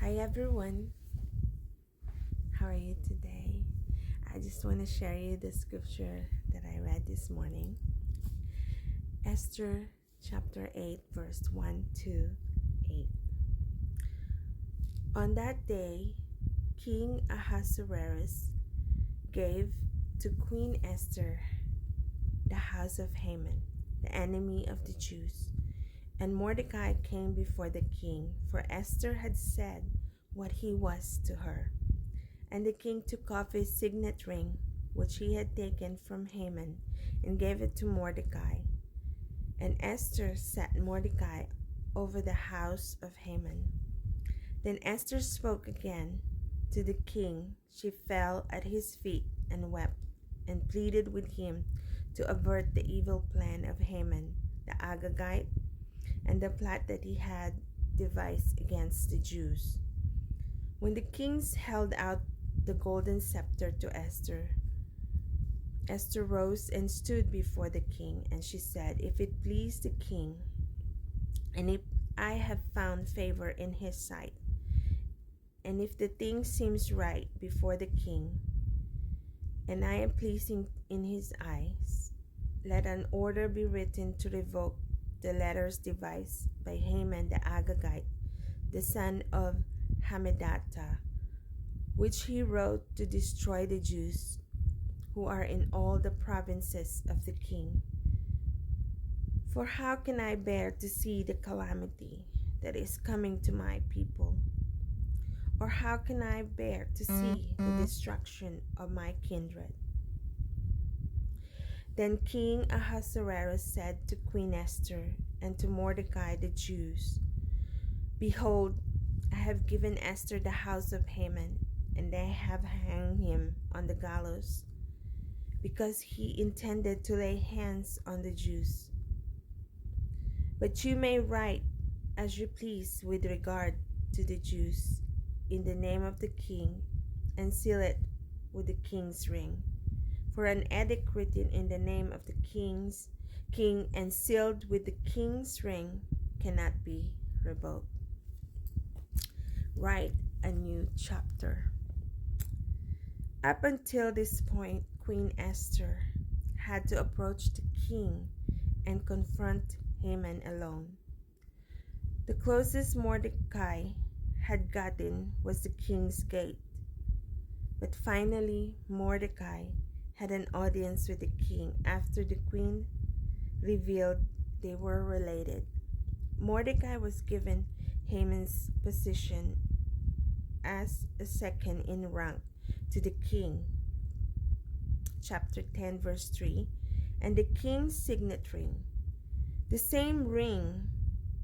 Hi everyone, how are you today? I just want to share you the scripture that I read this morning. Esther chapter 8 verse 1 to 8. On that day, King Ahasuerus gave to Queen Esther the house of Haman, the enemy of the Jews. And Mordecai came before the king, for Esther had said what he was to her. And the king took off his signet ring, which he had taken from Haman, and gave it to Mordecai. And Esther set Mordecai over the house of Haman. Then Esther spoke again to the king. She fell at his feet and wept, and pleaded with him to avert the evil plan of Haman the Agagite, and the plot that he had devised against the Jews. When the kings held out the golden scepter to Esther, Esther rose and stood before the king, and she said, "If it please the king, and if I have found favor in his sight, and if the thing seems right before the king, and I am pleasing in his eyes, let an order be written to revoke the letters devised by Haman the Agagite, the son of Hammedatha, which he wrote to destroy the Jews who are in all the provinces of the king. For how can I bear to see the calamity that is coming to my people? Or how can I bear to see the destruction of my kindred?" Then King Ahasuerus said to Queen Esther and to Mordecai the Jews, "Behold, I have given Esther the house of Haman, and they have hanged him on the gallows, because he intended to lay hands on the Jews. But you may write as you please with regard to the Jews in the name of the king, and seal it with the king's ring. For an edict written in the name of the king and sealed with the king's ring cannot be revoked." Write a new chapter. Up until this point, Queen Esther had to approach the king and confront Haman alone. The closest Mordecai had gotten was the king's gate. But finally, Mordecai had an audience with the king after the queen revealed they were related. Mordecai was given Haman's position as a second in rank to the king, chapter 10 verse 3, and the king's signet ring, the same ring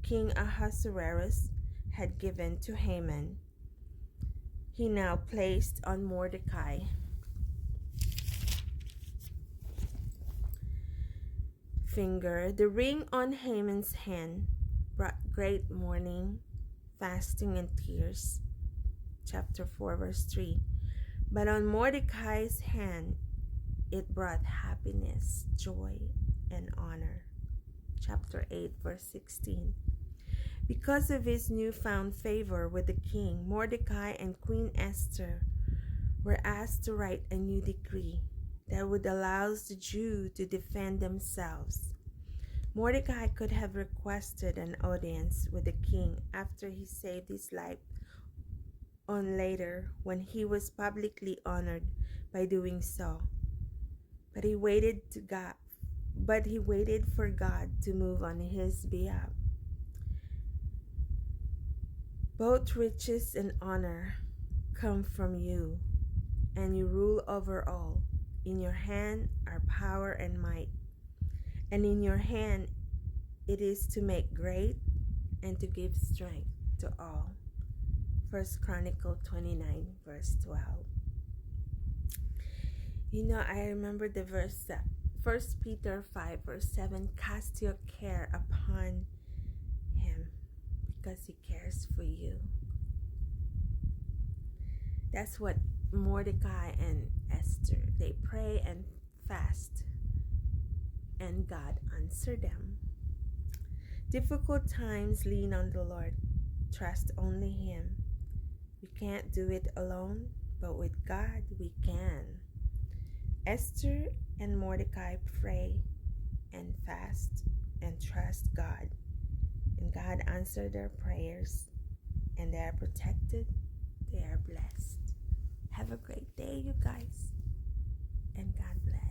King Ahasuerus had given to Haman, he now placed on Mordecai. Finger. The ring on Haman's hand brought great mourning, fasting, and tears, chapter 4 verse 3. But on Mordecai's hand it brought happiness, joy, and honor, chapter 8 verse 16. Because of his newfound favor with the king, Mordecai and Queen Esther were asked to write a new decree that would allow the Jews to defend themselves. Mordecai could have requested an audience with the king after he saved his life, on later when he was publicly honored by doing so. But he waited for God to move on his behalf. Both riches and honor come from you, and you rule over all. In your hand are power and might, and in your hand it is to make great and to give strength to all. 1 Chronicle 29 verse 12. I remember the verse that 1 Peter 5 verse 7, "Cast your care upon him because he cares for you." That's what Mordecai and Esther, they pray and fast, and God answered them. Difficult times, lean on the Lord. Trust only him. We can't do it alone, but with God we can. Esther and Mordecai pray and fast and trust God. And God answered their prayers, and they are protected. They are blessed. Have a great day, you guys, and God bless.